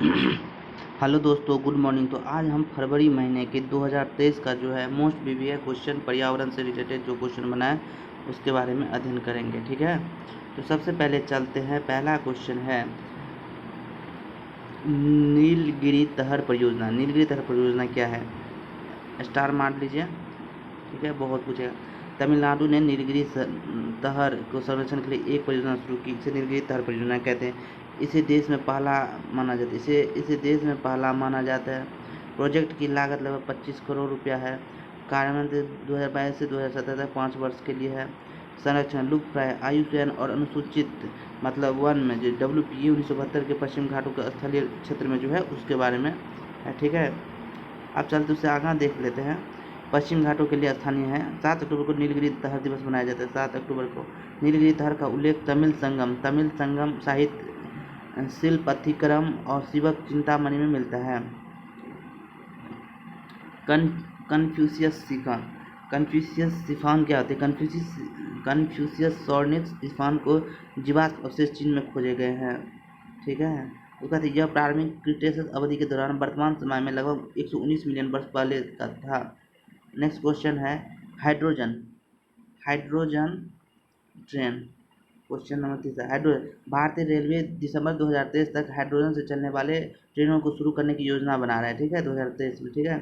Hello दोस्तों, good morning. तो आज हम फरवरी महीने के 2023 का जो है मोस्ट प्रीवियस क्वेश्चन पर्यावरण से रिलेटेड जो क्वेश्चन बना है उसके बारे में अध्ययन करेंगे। ठीक है, तो सबसे पहले चलते हैं। पहला क्वेश्चन है नीलगिरी तहर परियोजना। नीलगिरी तहर परियोजना क्या है? स्टार मार लीजिए। ठीक है, बहुत पूछेगा। तमिलनाडु ने नीलगिरी तहर को संरक्षण के लिए एक परियोजना शुरू की। इसे नीलगिरी तहर परियोजना कहते हैं। इसे देश में पहला माना जाता है। इसे देश में पहला माना जाता है। प्रोजेक्ट की लागत लगभग 25 करोड़ रुपया है। कार्यान्वयन 2022 से 2017 तक 5 वर्ष के लिए है। संरक्षण लुप्त प्राय आयुचयन और अनुसूचित मतलब वन में जो WPA 1972 के पश्चिम घाटों के स्थलीय क्षेत्र में जो है उसके बारे में है। ठीक है, अब चलते उससे आगे देख लेते हैं। पश्चिम घाटों के लिए स्थानीय है। 7 अक्टूबर को नीलगिरी तहर दिवस मनाया जाता है। 7 अक्टूबर को नीलगिरी तहर का उल्लेख तमिल संगम साहित्य शिल्प अथिक्रम और शिवक चिंतामणि में मिलता है। कन्फ्यूशियस सिफान क्या होते हैं? कन्फ्यूशियस सॉर्निक्स सिफान को जीवाश्म अवशेष चीन में खोजे गए हैं। ठीक है, उसका यह प्रारंभिक क्रिटेशियस अवधि के दौरान वर्तमान समय में लगभग 119 मिलियन वर्ष पहले का था। नेक्स्ट क्वेश्चन है hydrogen train. Question number 3 hydrogen. भारतीय रेलवे दिसंबर 2023 तक हाइड्रोजन से चलने वाले ट्रेनों को शुरू करने की योजना बना रहा है। ठीक है, 2023 में। ठीक है,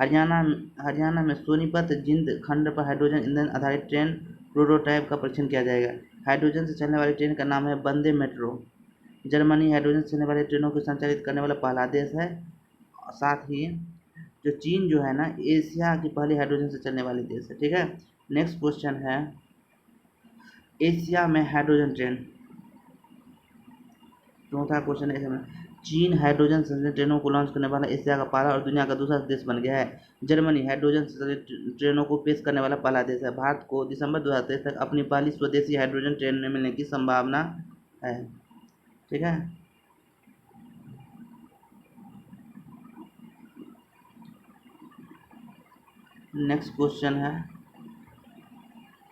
हरियाणा में सोनीपत जिंद खंड पर हाइड्रोजन ईंधन आधारित ट्रेन प्रोटोटाइप का परीक्षण किया जाएगा। हाइड्रोजन से चलने वाली ट्रेन का नाम है वंदे मेट्रो। जर्मनी हाइड्रोजन से चलने वाली ट्रेनों को संचालित करने वाला पहला देश है। साथ ही जो चीन जो है ना, एशिया की पहली हाइड्रोजन से चलने वाली देश है। ठीक है, नेक्स्ट क्वेश्चन है एशिया में हाइड्रोजन ट्रेन। चौथा क्वेश्चन है चीन हाइड्रोजन से ट्रेनों को लॉन्च करने वाला एशिया का पहला और दुनिया का दूसरा देश बन गया है। जर्मनी हाइड्रोजन से ट्रेनों को पेश करने वाला पहला देश है। भारत को दिसंबर 2023 तक अपनी पहली स्वदेशी हाइड्रोजन ट्रेन मिलने की संभावना है। ठीक है, नेक्स्ट क्वेश्चन है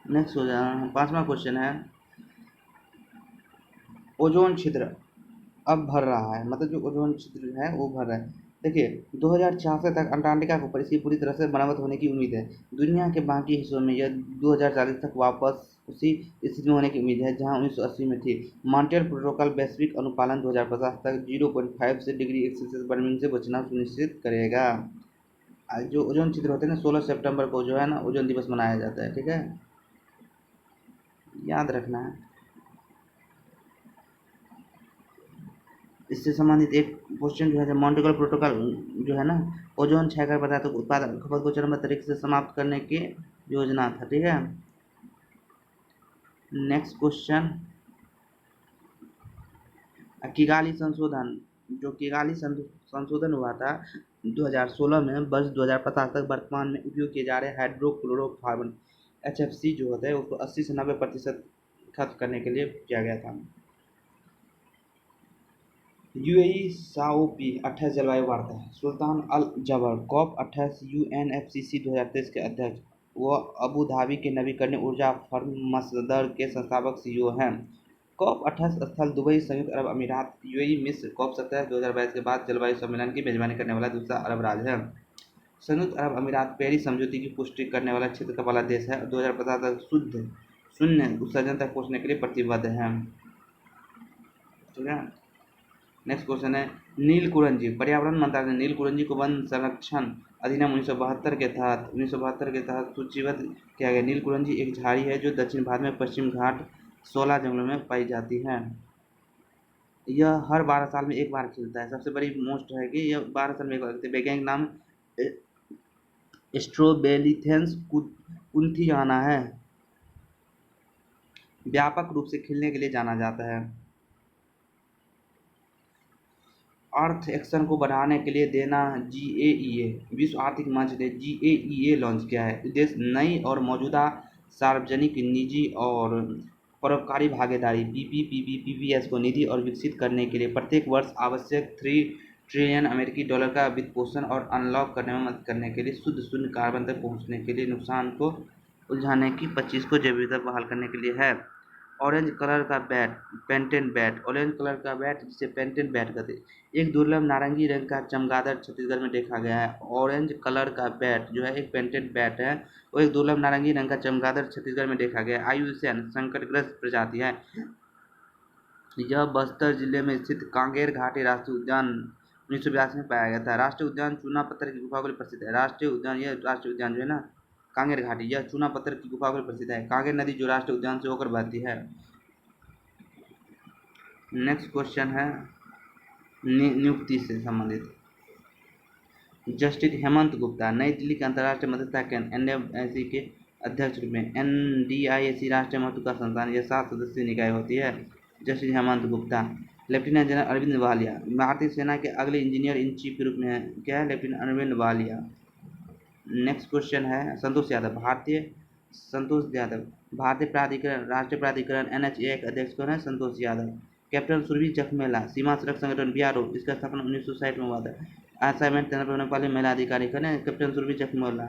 पांचवा क्वेश्चन है ओजोन छिद्र अब भर रहा है। मतलब जो ओजोन छिद्र है वो भर रहा है। देखिए, 2066 तक अंटार्कटिका को इसकी पूरी तरह से मरम्मत होने की उम्मीद है। दुनिया के बाकी हिस्सों में यह 2040 तक वापस उसी स्थिति में होने की उम्मीद है जहां 1980 में थी। मॉन्ट्रियल प्रोटोकॉल वैश्विक अनुपालन 2050 तक 0.5 से डिग्री सेल्सियस वार्मिंग से बचना सुनिश्चित करेगा। जो ओजोन छिद्र होते हैं ना, 16 सितंबर को जो है ना ओजोन दिवस मनाया जाता है। ठीक है, याद रखना है। इससे संबंधित एक क्वेश्चन जो है मॉन्ट्रियल प्रोटोकॉल जो है ना ओजोन क्षयकारी पदार्थों के उत्पादन खपत को चरणबद्ध तरीके से समाप्त करने की योजना था। ठीक है, नेक्स्ट क्वेश्चन किगाली संशोधन। जो किगाली संशोधन हुआ था 2016 में वर्ष 2050 तक वर्तमान में उपयोग किए जा रहे हाइड्रोक्लोरोकार्बन HFC जो होता है उसको 80 से 90% खत्म करने के लिए किया गया था। UAE साओपी 28 जलवायु वार्ता। सुल्तान अल जबर COP28 UNFCCC 2023 के अध्यक्ष। वह अबू धाबी के नवीकरणीय ऊर्जा फर्म मसदर के संस्थापक CEO हैं। COP28 स्थल दुबई, संयुक्त अरब अमीरात। UAE मिस्र COP27 2022 के बाद जलवायु सम्मेलन की मेजबानी करने वाला दूसरा अरब राज्य है। संयुक्त अरब अमीरात पेरिस समझौते की पुष्टि करने वाला क्षेत्र का पहला देश है। 2050 तक शून्य उत्सर्जन तक पहुंचने के लिए प्रतिबद्ध है। ठीक है, नेक्स्ट क्वेश्चन है नीलकुरंजी। पर्यावरण मंत्रालय ने नीलकुरंजी को वन संरक्षण अधिनियम 1972 के तहत सूचीबद्ध किया गया। नीलकुरंजी एक झाड़ी है जो दक्षिण भारत में पश्चिम घाट 16 जंगलों में पाई जाती है। यह हर 12 साल में एक बार खिलता है। सबसे बड़ी मोस्ट है कि यह 12 साल में एक बार खिलता है। वैज्ञानिक नाम स्ट्रोबेलिथेंस कुंथियाना है। व्यापक रूप से खिलने के लिए जाना जाता है। अर्थ एक्शन को बढ़ाने के लिए देना GAEA। विश्व आर्थिक मंच ने GAEA लॉन्च किया है। उद्देश्य नई और मौजूदा सार्वजनिक, निजी और परोपकारी भागीदारी PPP-PPS को निधि और विकसित करने के लिए प्रत्येक वर्ष आवश्यक $3 ट्रिलियन अमेरिकी डॉलर का वित्त पोषण और अनलॉक करने में मदद करने के लिए शुद्ध शून्य कार्बन तक पहुंचने के लिए नुकसान को उलझाने की 25 को जैव विविधता बहाल करने के लिए है। ऑरेंज कलर का bat, painted bat, orange colour का बैट जिसे पेंटेड बैट कहते हैं। एक दुर्लभ नारंगी रंग का चमगादड़ छत्तीसगढ़ में देखा गया है। ऑरेंज कलर का बैट जो है एक पेंटेड बैट है, वो एक दुर्लभ नारंगी रंग का चमगादड़ छत्तीसगढ़ में देखा गया है। आयुष्मान संकटग्रस्त प्रजाति है। यह बस्तर जिले में स्थित कांगेर घाटी राष्ट्रीय उद्यान 1982 में पाया गया था। राष्ट्रीय उद्यान चूना पत्थर की गुफा के लिए प्रसिद्ध है। राष्ट्रीय उद्यान, यह राष्ट्रीय उद्यान जो है ना कांगेर घाटी, यह चूना पत्थर की गुफा के लिए प्रसिद्ध है। कांगेर नदी जो राष्ट्रीय उद्यान से होकर बहती है। नेक्स्ट क्वेश्चन है नियुक्ति से संबंधित। जस्टिस हेमंत गुप्ता नई दिल्ली के अंतर्राष्ट्रीय मध्यस्थता केंद्र एनडीआईसी के अध्यक्ष रूप में। एनडीआईसी राष्ट्रीय महत्व का संस्थान, यह 7 सदस्यीय निकाय होती है। Justice Hemant Gupta. Lieutenant general Arvind Walia भारतीय सेना के अगले इंजीनियर इन चीफ के रूप में है। क्या है? Lieutenant Arvind Walia. Next question है संतोष यादव। भारतीय प्राधिकरण, राष्ट्रीय प्राधिकरण एनएचए के अध्यक्ष कौन है? संतोष यादव। कैप्टन सुरभि जखमेला सीमा सड़क संगठन बीआरओ, इसका स्थापना 1960 में हुआ था। असाइनमेंट तैनात होने वाले महिला अधिकारी कौन है? कैप्टन सुरभि जखमेला।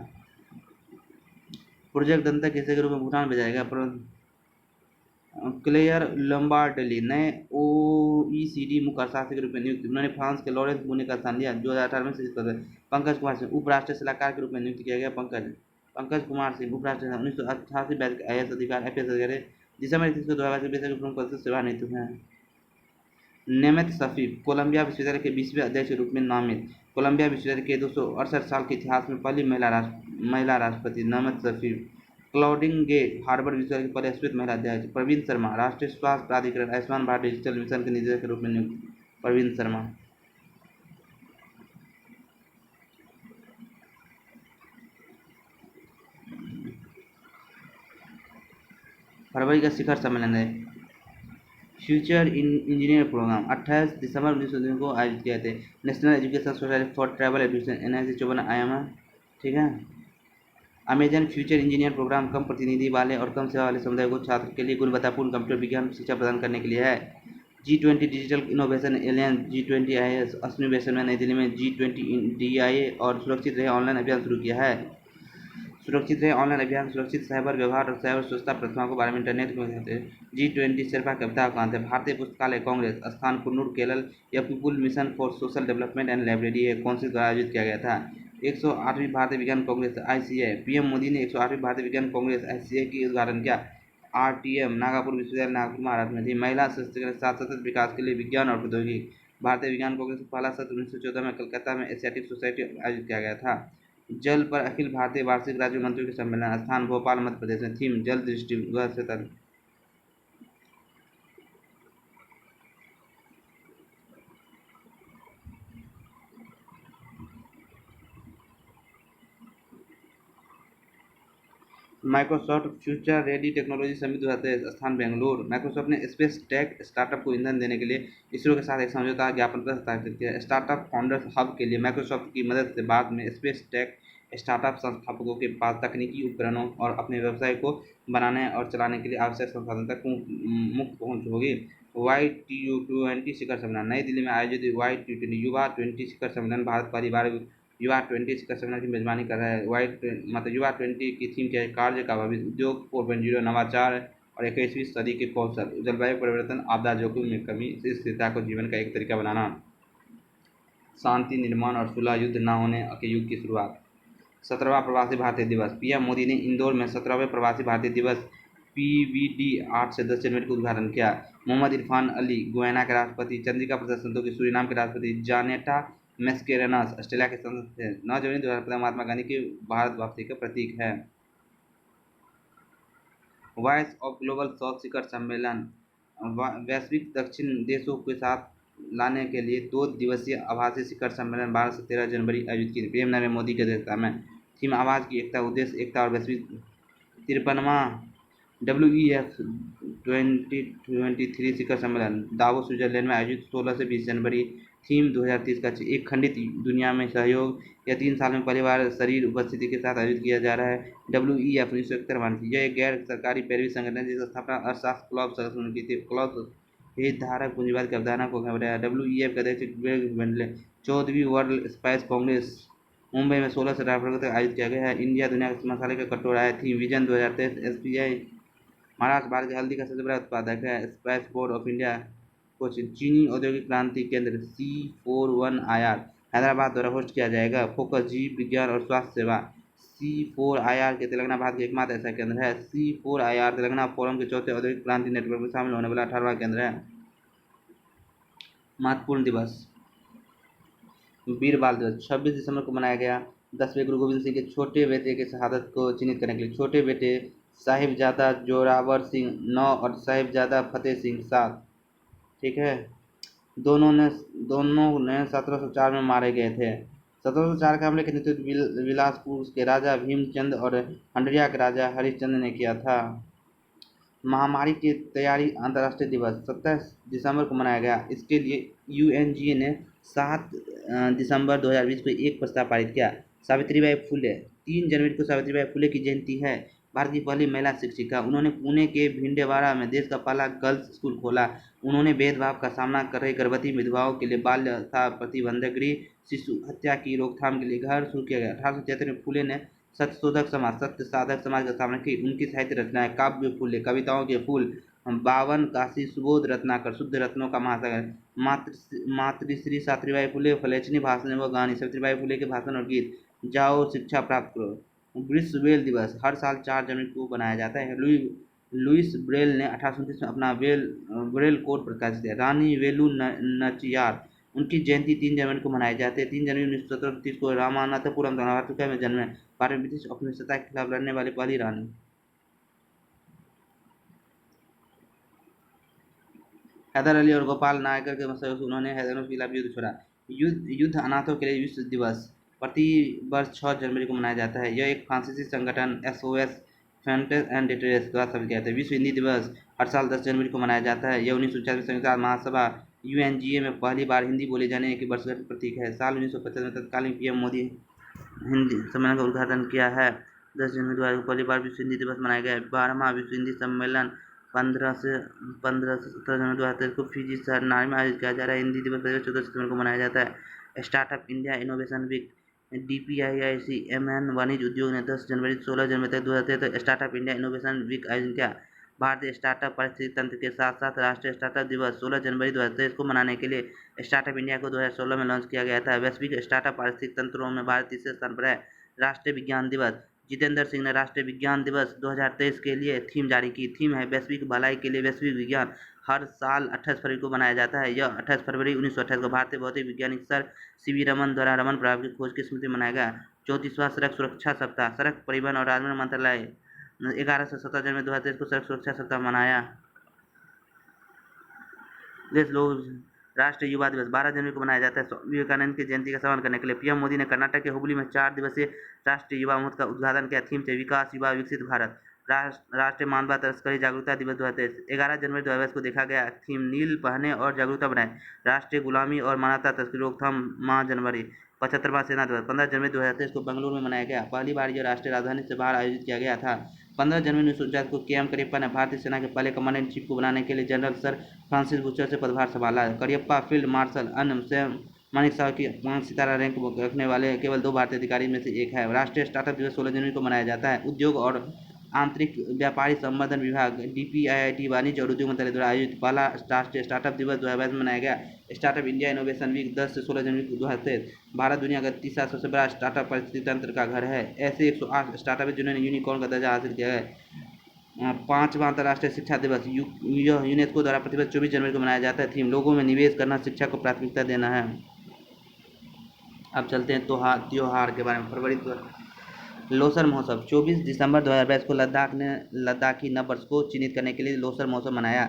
प्रोजेक्ट दंतक हिस्से के रूप में भूटान भेजा जाएगा। क्लेयर लम्बार्डेली नए ओईसीडी मुख्य अर्थशास्त्री के रूप में नियुक्त। उन्होंने फ्रांस के लॉरेंस बोने का स्थान लिया। 2018 में शिक्षित पद। पंकज कुमार सिंह उपराष्ट्रीय सलाहकार के रूप में नियुक्त किया गया। पंकज कुमार सिंह उपराष्ट्रीय 1988 बैच के आईएएस अधिकारी आईपीएस अधिकारी दिसंबर 31 को 2022 के प्रमुख पद से सेवानिवृत्त हुए हैं। नेमत शफी कोलंबिया विश्वविद्यालय के 20वें अध्यक्ष के रूप में नामित। कोलंबिया विश्वविद्यालय के 268 साल के इतिहास में पहली महिला राष्ट्रपति नेमत शफी। क्लाउडिन गे हार्वर्ड विश्वविद्यालय की पहली स्वीकृत महिला अध्यक्ष। प्रवीण शर्मा राष्ट्रीय स्वास्थ्य प्राधिकरण आयुष्मान भारत डिजिटल मिशन के निदेशक के रूप में नियुक्त। प्रवीण शर्मा। फरवरी का शिखर सम्मेलन है फ्यूचर इंजीनियर प्रोग्राम 28 दिसंबर 1919 को आयोजित किए थे। National education society for travel education NIC 54 आयामा। ठीक है। अमेजन फ्यूचर इंजीनियर प्रोग्राम कम प्रतिनिधि वाले और कम सेवा वाले समुदाय को छात्र के लिए गुणवत्तापूर्ण कंप्यूटर विज्ञान शिक्षा प्रदान करने के लिए है। G20 digital innovation alliance G20 IAS 8वें वेशन में नई दिल्ली में G20 डीआईए और सुरक्षित रहे ऑनलाइन अभियान शुरू किया है। सुरक्षित रहे ऑनलाइन अभियान सुरक्षित साइबर व्यवहार और साइबर स्वच्छता प्रतिमाओं के बारे में इंटरनेट में कहते हैं। G20 शेरपा कविता कांत है। भारतीय पुस्तकालय कांग्रेस स्थान कुन्नूर केरल या people mission for social development and library है कौन से द्वारा आयोजित किया गया था। 108वीं भारतीय विज्ञान कांग्रेस आईसीए। पीएम मोदी ने 108वीं भारतीय विज्ञान कांग्रेस आईसीए की उद्घाटन किया। आरटीएम नागपुर विश्वविद्यालय नागपुर महाराष्ट्र में थी। महिला सशक्तिकरण साथ सतत विकास के लिए विज्ञान और प्रौद्योगिकी। भारतीय विज्ञान कांग्रेस का पहला सत्र 1914 में कलकत्ता में एशियाटिक सोसाइटी आयोजित किया गया था। जल पर अखिल भारतीय वार्षिक राज्य मंत्रियों के सम्मेलन स्थान भोपाल मध्य प्रदेश में। थीम जल दृष्टि 2017। Microsoft future ready technology summit 2023 स्थान बेंगलुरु। माइक्रोसॉफ्ट ने स्पेस टेक स्टार्टअप को ईंधन देने के लिए इसरो के साथ एक समझौता ज्ञापन पर हस्ताक्षर किया। स्टार्टअप फाउंडर्स हब के लिए माइक्रोसॉफ्ट की मदद से बाद में स्पेस टेक स्टार्टअप संस्थापकों के पास तकनीकी उपकरणों और अपने व्यवसाय को बनाने और चलाने के लिए आवश्यक संसाधन तक मुक्त पहुंच होगी। Y20 शिखर सम्मेलन नई दिल्ली में आयोजित Y20 युवा 20 शिखर सम्मेलन भारत परिवार युवा 20 शिखर सम्मेलन की मेजबानी कर रहा है। युवा 20 की थीम क्या है? कार्य का भविष्य, उद्योग 4.0, नवाचार और 21वीं सदी के कौशल, जलवायु परिवर्तन, आपदा जोखिम में कमी, स्थिरता को जीवन का एक तरीका बनाना, शांति निर्माण और सुलह, युद्ध न होने के युग की शुरुआत। 17वां प्रवासी भारतीय दिवस। पीएम मोदी ने इंदौर में 17वें प्रवासी भारतीय दिवस पीवीडी 8 से 10 जनवरी को उद्घाटन किया। मोहम्मद इरफान अली गुयाना के राष्ट्रपति, चंद्रिका प्रसाद संतोखी सूरीनाम के राष्ट्रपति, जानेटा मेस्केरेनस ऑस्ट्रेलिया के संसद थे। 9 जनवरी 2015 महात्मा गांधी की भारत वापसी का प्रतीक है। वॉइस ऑफ ग्लोबल साउथ शिखर सम्मेलन वैश्विक दक्षिण देशों के साथ लाने के लिए 2 दिवसीय आभासी शिखर सम्मेलन 12 से 13 जनवरी आयोजित किए। पीएम नरेंद्र मोदी की अध्यक्षता में। थीम आवाज की एकता, उद्देश्य एकता और वैश्विक। 53वां WEF 2023 शिखर सम्मेलन दावोस स्विट्जरलैंड में आयोजित 16 से 20 जनवरी। थीम 2030 का एक खंडित दुनिया में सहयोग। यह 3 साल में पहली बार शरीर उपस्थिति के साथ आयोजित किया जा रहा है। WEF 1971 यह एक गैर सरकारी पैरवी संगठन है जिसकी स्थापना अर्थशास्त्र क्लब सदस्यों ने की थी। क्लब हितधारक पूंजीवाद की अवधारणा को बढ़ाया। WEF के अध्यक्ष ग्रेग वेंडले। 14वीं वर्ल्ड स्पाइस कांग्रेस मुंबई में 16 से 18 फरवरी तक आयोजित किया गया है। इंडिया दुनिया के मसाले का कटोरा है। Theme vision 2023 SBI Maharashtra Bharat की हल्दी का सबसे बड़ा उत्पादक है। Spice board of India Cochin. चीनी औद्योगिक क्रांति केंद्र C41IR हैदराबाद द्वारा होस्ट किया जाएगा। फोकस जीव विज्ञान और स्वास्थ्य सेवा C4IR के तेलंगाना भारत का एकमात्र ऐसा केंद्र है। C4IR तेलंगाना फोरम के चौथे औद्योगिक क्रांति नेटवर्क में शामिल होने वाला 18वां केंद्र है। महत्वपूर्ण दिवस वीर बाल दिवस 26 दिसंबर को मनाया गया। 10वें गुरु गोविंद सिंह के छोटे बेटे की शहादत को चिन्हित करने के लिए छोटे बेटे साहिबजादा जोरावर सिंह 9 और साहिबजादा फतेह सिंह 7, ठीक है, दोनों ने 1704 में मारे गए थे। 1704 के हमले के नेतृत्व बिलासपुर के राजा भीमचंद और हंडरिया के राजा हरिश्चंद्र ने किया था। महामारी की तैयारी अंतर्राष्ट्रीय दिवस 27 दिसंबर को मनाया गया। इसके लिए UNGA ने 7 दिसंबर 2020 को एक प्रस्ताव पारित किया। सावित्रीबाई फुले 3 जनवरी को सावित्रीबाई फुले की जयंती है। भारत की पहली महिला शिक्षिका। उन्होंने पुणे के भिंडेवाड़ा में देश का पहला गर्ल्स स्कूल खोला। उन्होंने भेदभाव का सामना कर रही गर्भवती विधवाओं के लिए बाल्य तथा प्रतिबंधक गृह, शिशु हत्या की रोकथाम के लिए घर शुरू किया गया। 1873 में फुले ने सत्यशोधक समाज, सत्य साधक समाज का स्थापना की। उनकी साहित्य रचनाएं काव्य फूले, कविताओं के फूल, 52 काशी, सुबोध रत्नाकर, शुद्ध रत्नों का महासागर, मातृश्री सावित्रीबाई फुले, फलेचनी भाषण व गानी, सावित्रीबाई फुले के भाषण और गीत, जाओ शिक्षा प्राप्त करो। विश्व ब्रेल दिवस हर साल 4 जनवरी को बनाया जाता है। लुइस ब्रेल ने 1829 में अपना ब्रेल कोड प्रकाशित किया। रानी वेलु नचियार, उनकी जयंती 3 जनवरी को मनाई जाती है। 3 जनवरी 1930 को रामानाथपुरम कर्नाटक में जन्मे। भारत में ब्रिटिश औपनिवेशिकता के खिलाफ लड़ने वाली पहली रानी। हैदर अली और गोपाल नायकर के सहयोग से उन्होंने हैदरों के खिलाफ युद्ध छोड़ा। युद्ध अनाथों के लिए विश्व दिवस प्रति वर्ष 6 जनवरी को मनाया जाता है। यह एक फ्रांसीसी संगठन SOS फेंटेस एंड डेटेरेस द्वारा स्थापित किया था। विश्व हिंदी दिवस हर साल 10 जनवरी को मनाया जाता है। यह 1949 में संयुक्त महासभा UNGA में पहली बार हिंदी बोले जाने की वर्षगांठ का प्रतीक है। साल 1950 में तत्कालीन PM मोदी हिंदी सम्मेलन का उद्घाटन किया है। 10 जनवरी 2000 को पहली बार विश्व हिंदी दिवस मनाया गया है। 12वां विश्व हिंदी सम्मेलन 15 से 17 जनवरी 2023 को फिजी शहर नारी में आयोजित किया जा रहा है। हिंदी दिवस 14 सितंबर को मनाया जाता है। Startup India innovation week DPIIC-MN वाणिज्य उद्योग ने 10 जनवरी से 16 जनवरी तक 2023 तक स्टार्टअप इंडिया इनोवेशन वीक आयोजन किया। भारतीय स्टार्टअप पारिस्थितिकी तंत्र के साथ साथ राष्ट्रीय स्टार्टअप दिवस 16 जनवरी 2023 को मनाने के लिए स्टार्टअप इंडिया को 2016 में लॉन्च किया गया था। वैश्विक स्टार्टअप पारिस्थितिकी तंत्रों में भारत तीसरे स्थान पर है। राष्ट्रीय विज्ञान दिवस जितेंद्र सिंह ने राष्ट्रीय विज्ञान दिवस 2023 के लिए थीम जारी की। थीम है वैश्विक भलाई के लिए वैश्विक विज्ञान। हर साल 28 फरवरी को मनाया जाता है। यह 28 फरवरी 1928 को भारतीय भौतिक वैज्ञानिक सर CV रमन द्वारा रमन प्रभाव की खोज की स्मृति में मनाया गया। 34वां सड़क सुरक्षा सप्ताह सड़क परिवहन और राजमार्ग मंत्रालय 11 से 17 जनवरी 2023 को सड़क सुरक्षा सप्ताह मनाया। देश लोग राष्ट्रीय युवा दिवस 12 जनवरी को मनाया जाता है। स्वामी विवेकानंद की जयंती का सम्मान करने के लिए PM मोदी ने कर्नाटक के हुबली में 4 दिवसीय राष्ट्रीय युवा महोत्सव का उद्घाटन किया। थीम थे विकास युवा विकसित भारत। राष्ट्रीय मानव तस्करी जागरूकता दिवस 2023 11 जनवरी 2022 को देखा गया। थीम नील पहने और जागरूकता बनाए। राष्ट्रीय गुलामी और मानवता तस्करी रोकथाम माह जनवरी। 75वां सेना दिवस 15 जनवरी 2023 को बेंगलुरु में मनाया गया। पहली बार यह राष्ट्रीय राजधानी से बाहर आयोजित किया गया था। 15 जनवरी 1949 को KM करियप्पा ने भारतीय सेना के पहले कमांडर इन चीफ को बनाने के लिए जनरल सर फ्रांसिस बूचर से पदभार संभाला। करियप्पा फील्ड मार्शल मानिक साहब की 5 सितारा रैंक रखने वाले केवल 2 भारतीय अधिकारी में से एक है। राष्ट्रीय स्टार्टअप दिवस 16 जनवरी को मनाया जाता है। उद्योग और आंतरिक व्यापारी संवर्धन विभाग DPIIT वाणिज्य और उद्योग मंत्रालय द्वारा आयोजित पहला राष्ट्रीय स्टार्टअप दिवस 2022 में मनाया गया। स्टार्टअप इंडिया इनोवेशन वीक 10 से 16 जनवरी 2023। भारत दुनिया का तीसरा सबसे बड़ा स्टार्टअप परिस्थिति तंत्र का घर है। ऐसे 108 स्टार्टअप है जिन्होंने यूनिकॉर्न का दर्जा हासिल किया है। 5वां अंतर्राष्ट्रीय शिक्षा दिवस यह यूनेस्को द्वारा प्रतिवर्ष 24 जनवरी को मनाया जाता है। थीम लोगों में निवेश करना, शिक्षा को प्राथमिकता देना है। अब चलते हैं त्योहार के बारे में। फरवरी लोसर महोत्सव 24 दिसंबर 2022 को लद्दाख ने लद्दाखी नव वर्ष को चिन्हित करने के लिए लोसर महोत्सव मनाया।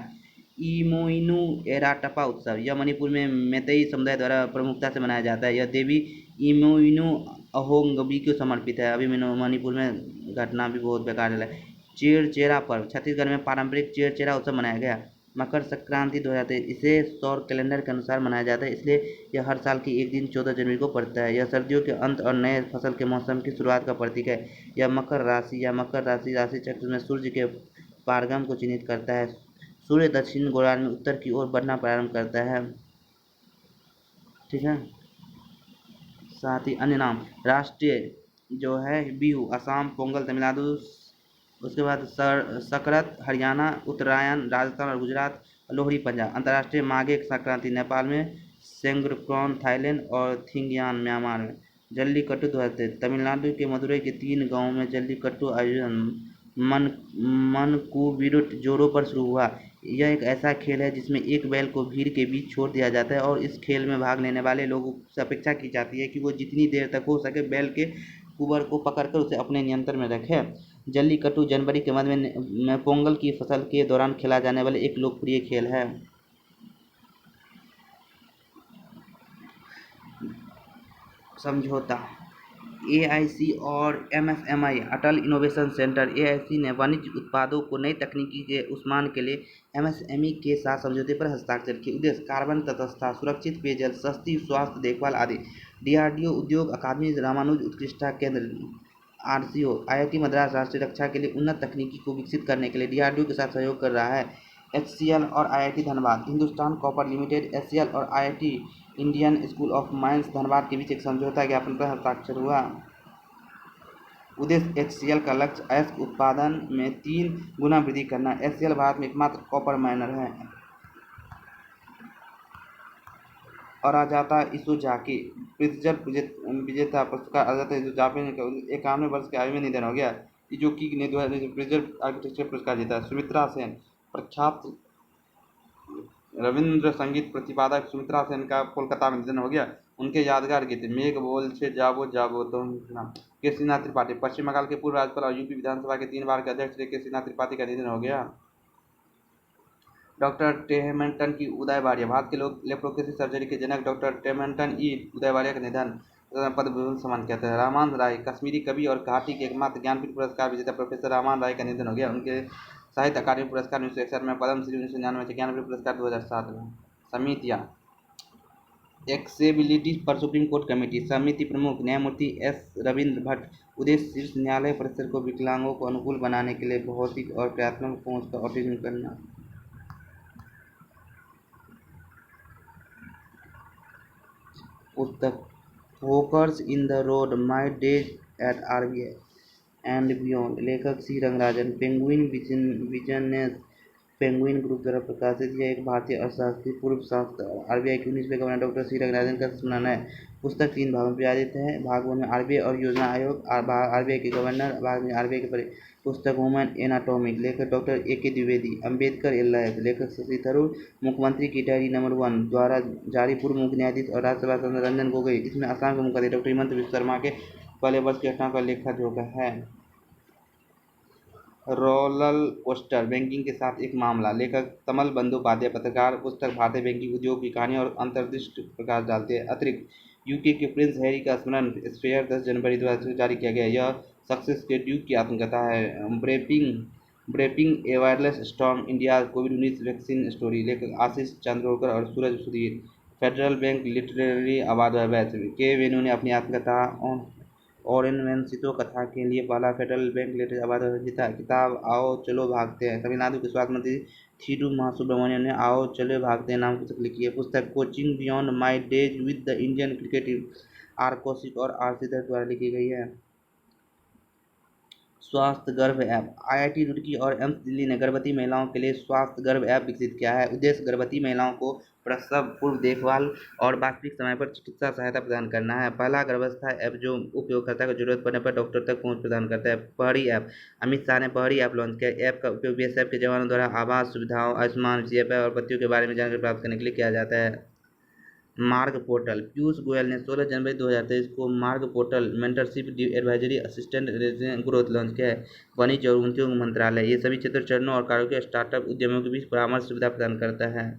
इमोइनु एराटपा उत्सव यह मणिपुर में मैतेई समुदाय द्वारा प्रमुखता से मनाया जाता है। यह देवी इमोइनु अहोंगबी को समर्पित है। अभी मणिपुर में घटना भी बहुत बेकार है। चेरचेरा पर्व छत्तीसगढ़ में पारंपरिक चेरचेरा उत्सव मनाया गया। मकर संक्रांति 2023 इसे सौर कैलेंडर के अनुसार मनाया जाता है, इसलिए यह हर साल की एक दिन 14 जनवरी को पड़ता है। यह सर्दियों के अंत और नए फसल के मौसम की शुरुआत का प्रतीक है। यह मकर राशि या मकर राशि राशि चक्र में सूर्य के पारगम को चिन्हित करता है। सूर्य दक्षिण गोलार्ध में उत्तर की ओर बढ़ना प्रारंभ करता है, ठीक है। साथ ही अन्य नाम राष्ट्रीय जो है बिहू असम, पोंगल तमिलनाडु, उसके बाद सकरत हरियाणा, उत्तरायण राजस्थान और गुजरात, लोहड़ी पंजाब। अंतर्राष्ट्रीय माघे संक्रांति नेपाल में, सेंग्रक्रान थाईलैंड और थिंगयान म्यांमार में। जल्लीकट्टू 2023 तमिलनाडु के मदुरई के 3 गांवों में जल्लीकट्टू आयोजन मन मनकुविरुट जोरों पर शुरू हुआ। यह एक ऐसा खेल है जिसमें एक बैल को भीड़ के बीच छोड़ दिया जाता है और इस खेल में भाग लेने वाले लोगों से अपेक्षा की जाती है कि वो जितनी देर तक हो सके बैल के कुबर को पकड़कर उसे अपने नियंत्रण में रखे। जल्लीकट्टू जनवरी के मध्य में पोंगल की फसल के दौरान खेला जाने वाला एक लोकप्रिय खेल है। समझौता। एआईसी और एमएसएमई अटल इनोवेशन सेंटर एआईसी ने वाणिज्य उत्पादों को नई तकनीकी के उस्मान के लिए एमएसएमई के साथ समझौते पर हस्ताक्षर किए। उद्देश्य कार्बन तटस्थता, सुरक्षित पेयजल, सस्ती स्वास्थ्य देखभाल आदि। डीआरडीओ, उद्योग अकादमी, रामानुज उत्कृष्टता केंद्र आरसीओ, आईआईटी मद्रास राष्ट्रीय रक्षा के लिए उन्नत तकनीकी को विकसित करने के लिए डीआरडीओ के साथ सहयोग कर रहा है। एचसीएल और IIT Dhanbad, Hindustan copper limited, HCL और IIT Indian school of mines Dhanbad के बीच एक समझौता ज्ञापन पर हस्ताक्षर हुआ। उद्देश्य एचसीएल का लक्ष्य अयस्क उत्पादन में 3 गुना वृद्धि करना। एचसीएल भारत में एकमात्र कॉपर माइनर है। अराजाता इसोजाकी प्रित्जर विजेता पुरस्कार। अराजाता इसोजाकी ने 51 वर्ष की आयु में निधन हो गया। इजोकी ने 2000 प्रित्जर आर्किटेक्चर पुरस्कार जीता। सुमित्रा सेन प्रख्यात रविंद्र संगीत प्रतिपादक सुमित्रा सेन का कोलकाता में निधन हो गया। उनके यादगार गीत मेघ बोल छे जाबो जाबो तुम। केसीनाथ त्रिपाठी पश्चिम बंगाल के पूर्व राज्यपाल और यूपी विधानसभा के 3 बार के अध्यक्ष थे। केसीनाथ त्रिपाठी का निधन हो गया। डॉक्टर टेमेंटन की उदयवारिया भारत के लोग लेप्रोकेसी सर्जरी के जनक डॉक्टर टेमेंटन ई उदयवारिया का निधन। पद्म विभूषण सम्मान किया था। रामान राय कश्मीरी कवि और घाटी के एकमात्र ज्ञानपीठ पुरस्कार विजेता प्रोफेसर रामान राय का निधन हो गया। उनके साहित्य अकादमी पुरस्कार 1961 में, पद्मश्री 1999 ज्ञानपीठ पुरस्कार 2007 में। समितियाँ। एक्सेसिबिलिटी पर सुप्रीम कोर्ट कमेटी। समिति प्रमुख न्यायमूर्ति एस रविंद्र भट्ट। उद्देश्य शीर्ष न्यायालय परिसर को विकलांगों को अनुकूल बनाने के लिए भौतिक और क्रियात्मक पहुंच का ऑडिटिंग करना। पुस्तक hawkers in the road my days at RBI and beyond, लेखक C Rangarajan. Penguin business Penguin group द्वारा प्रकाशित। यह एक भारतीय अर्थशास्त्री, पूर्व सांसद आरबीआई के 19वें गवर्नर डॉक्टर सी रंगराजन का स्मरण है। पुस्तक 3 भागों में विभाजित है। भाग 1 में आरबीआई और योजना आयोग, आरबीआई के गवर्नर, भाग में आरबीआई के पुस्तक वुमेन एनाटॉमिक, लेखक doctor A K. Dwivedi. Ambedkar a life, लेखक शशि थरूर। मुख्यमंत्री की डायरी नंबर 1 द्वारा जारी, पूर्व मुख्य न्यायाधीश और राज्यसभा सांसद रंजन गोगोई। इसमें असम के मुख्यमंत्री डॉक्टर हिमंत बिस्वा शर्मा के पहले वर्ष की घटनाओं का लेखा जोखा है। रोलर कोस्टर बैंकिंग के साथ एक मामला, लेखक तमल बंदोपाध्याय पत्रकार। पुस्तक भारतीय बैंकिंग उद्योग की कहानी और अंतर्दृष्टि प्रकाश डालती है। अतिरिक्त यूके के प्रिंस हैरी का स्मरण स्पेयर 10 जनवरी 2000 जारी किया गया। यह सक्सेस के ड्यूक की आत्मकथा है। Breaking a wireless storm, India कोविड-19 वैक्सीन स्टोरी, लेखक आशीष चंद्रोकर और Suraj Sudhir. Federal bank literary award बैच के वेणु ने अपनी आत्मकथा और इन वंचितों कथा के लिए पहला फेडरल बैंक लिटरेचर अवार्ड जीता। किताब आओ चलो भागते हैं, तमिलनाडु के स्वास्थ्य मंत्री थिरू महासुब्रमण्यन ने आओ चलो भागते हैं नाम की पुस्तक लिखी है। पुस्तक coaching beyond my days with the Indian cricket team, R Kaushik और आर श्रीधर द्वारा लिखी गई है। स्वास्थ्य गर्भ ऐप। आईआईटी रुड़की और एम्स दिल्ली ने गर्भवती महिलाओं के लिए स्वास्थ्य गर्भ ऐप विकसित किया है। उद्देश्य गर्भवती महिलाओं को प्रसव पूर्व देखभाल और वास्तविक समय पर चिकित्सा सहायता प्रदान करना है। पहला गर्भावस्था ऐप जो उपयोगकर्ता को जरूरत पड़ने पर डॉक्टर तक पहुंच प्रदान करता है। पहरी ऐप। अमित शाह ने पहरी ऐप लॉन्च किया। ऐप का उपयोग बीएसएफ के जवानों द्वारा आवास सुविधाओं, आयुष्मान, जीएपीएफ और पत्तियों के बारे में जानकारी प्राप्त करने के लिए किया जाता है। मार्ग पोर्टल। पीयूष गोयल ने 16 जनवरी 2023 को मार्ग portal mentorship advisory assistant growth launch किया है। वाणिज्य और उद्योग मंत्रालय ये सभी क्षेत्र चरणों और कार्यों के स्टार्टअप उद्यमियों के बीच परामर्श सुविधा प्रदान करता है।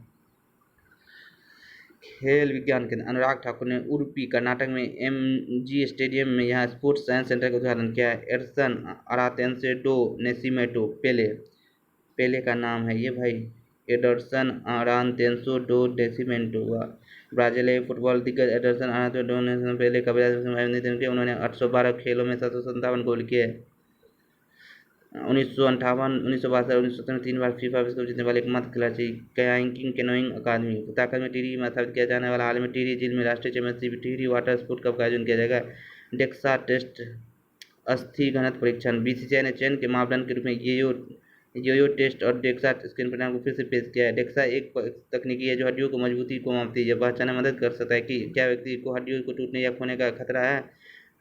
खेल विज्ञान केंद्र। अनुराग ठाकुर ने उडुपी कर्नाटक में एमजी स्टेडियम में यहाँ स्पोर्ट्स साइंस सेंटर का उद्घाटन किया है। एडरसन अरातेंसे डो नेसिमेटो पेले का नाम है ये भाई। एडरसन अरातेंसो डो नेसिमेटो ब्राजीलियाई फुटबॉल दिग्गज एडरसन अरातेंसो डो नेसिमेटो पेले का निधन किया। उन्होंने 812 खेलों में 757 गोल किए। 1958, 1962 और 1970 में 3 बार फीफा विश्व कप जीतने वाले एकमात्र खिलाड़ी। कयाकिंग कैनोइंग अकादमी। उत्तराखंड में टिहरी में स्थापित किया जाने वाला हाल में टिहरी झील में राष्ट्रीय championship Tehri water sport cup का आयोजन किया जाएगा। डेक्सा टेस्ट अस्थि घनत्व परीक्षण। बीसीसीआई ने चयन के मापदंड के रूप में यो टेस्ट और डेक्सा स्कैन परिणाम को फिर से पेश किया है। डेक्सा एक तकनीकी है जो हड्डियों को मजबूती को मापती है। यह पहचानने में मदद कर सकता है कि क्या व्यक्ति को हड्डियों को टूटने या खोने का खतरा है।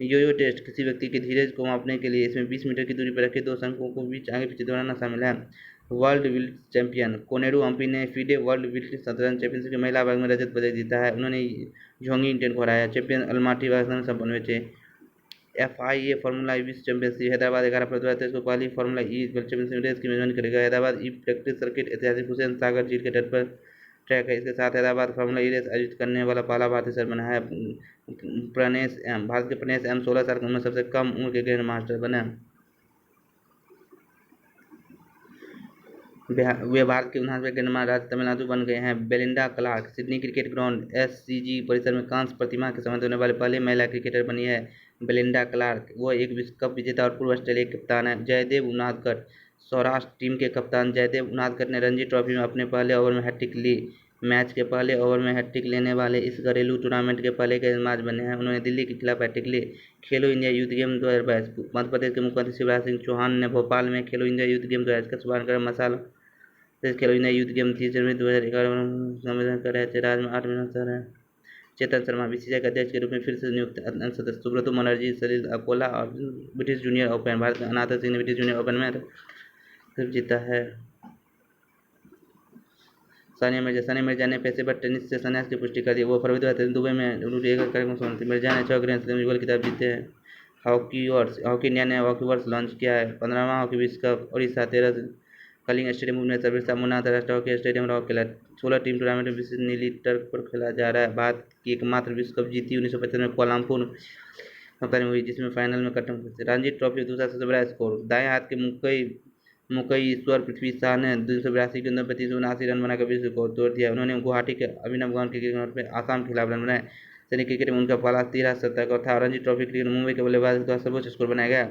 यो टेस्ट किसी व्यक्ति के धीरज को मापने के लिए इसमें 20 मीटर की दूरी पर रखे दो शंकुओं को बीच आगे पीछे दौड़ाना शामिल है। World blitz champion Koneru Humpy ने फीडे वर्ल्ड विल्ट शतरंज चैंपियनशिप के महिला वर्ग में रजत पदक जीता है। उन्होंने झोंगी इंटेन को हराया। चैंपियन अलमाटी वास्तव संपन्न हुए। FIA फार्मूला ई विश्व चैंपियनशिप हैदराबाद 11 फरवरी 2023 को पहली फार्मूला ई वर्ल्ड चैंपियनशिप रेस की मेजबानी करेगा। हैदराबाद ई प्रैक्टिस सर्किट ऐतिहासिक हुसैन सागर झील के तट पर ट्रैक है। इसके साथ हैदराबाद फार्मूला ई रेस आयोजित करने वाला पहला भारतीय शहर बना है। भारत के प्रणेश एम 16 साल की उम्र में सबसे कम उम्र के ग्रैंड मास्टर बने। वे भारत के 59वें ग्रैंडमास्टर राज्य तमिलनाडु बन गए हैं। Belinda Clark Sydney cricket ground SCG परिसर में कांस्य प्रतिमा के समर्पित होने वाले पहले महिला क्रिकेटर बनी है। बेलिंडा क्लार्क वो एक विश्व कप विजेता और पूर्व ऑस्ट्रेलिया के कप्तान है। जयदेव उनादकट सौराष्ट्र टीम के कप्तान जयदेव उनादकट ने रणजी ट्रॉफी में अपने पहले ओवर में हैट्रिक ली। मैच के पहले ओवर में हैट्रिक लेने वाले इस घरेलू टूर्नामेंट के पहले गेंदबाज बने हैं। उन्होंने दिल्ली के खिलाफ हैट्रिक ली। खेलो India youth game 2022 Madhya Pradesh के मुख्यमंत्री शिवराज सिंह चौहान ने भोपाल में खेलो इंडिया यूथ गेम 2022 का शुभारंभ कर मसाला खेलो इंडिया यूथ गेम 30 जनवरी 2011 में संबोधन कर रहे थे। राज्य में 8 मिनट सर है। चेतन शर्मा बीसीसीआई के अध्यक्ष के रूप में फिर से नियुक्त सदस्य। सुब्रतो बनर्जी सलील अकोला और ब्रिटिश जूनियर ओपन। भारत के अनाथ सिंह ने ब्रिटिश जूनियर ओपन में सिर्फ जीता है। सानिया मिर्जा ने पेशेवर टेनिस से संन्यास की पुष्टि कर दी। वो फरवरी 2023 दुबई में कार्यक्रम में मिर्जा ने 6 ग्रैंड स्लैम युगल खिताब जीते हैं। हॉकी इंडिया ने हॉकी वर्ष लॉन्च किया है। 15वां हॉकी विश्व कप उड़ीसा 13 कलिंग स्टेडियम भुवनेश्वर बिरसा मुंडा अंतर्राष्ट्रीय हॉकी स्टेडियम में खेला। 16 टीम टूर्नामेंट में विशेष नीली टर्फ पर खेला जा रहा है। भारत की एकमात्र विश्व कप जीती 1975 में कोलमपुर में हुई, जिसमें फाइनल में कटम रणजी ट्रॉफी दूसरा सबसे बड़ा स्कोर। दाएं हाथ के मुकई ईश्वर पृथ्वी शाह ने 282 गेंदों पर 379 रन बनाकर विश्व रिकॉर्ड तोड़ दिया। उन्होंने गुवाहाटी के अभिनव गौर क्रिकेट ग्राउंड पर आसाम के खिलाफ रन बनाए। सैनिक क्रिकेट में उनका पहला 13 शतक था। रणजी ट्रॉफी क्रिकेट मुंबई के बल्लेबाज के द्वारा सर्वोच्च स्कोर बनाया गया।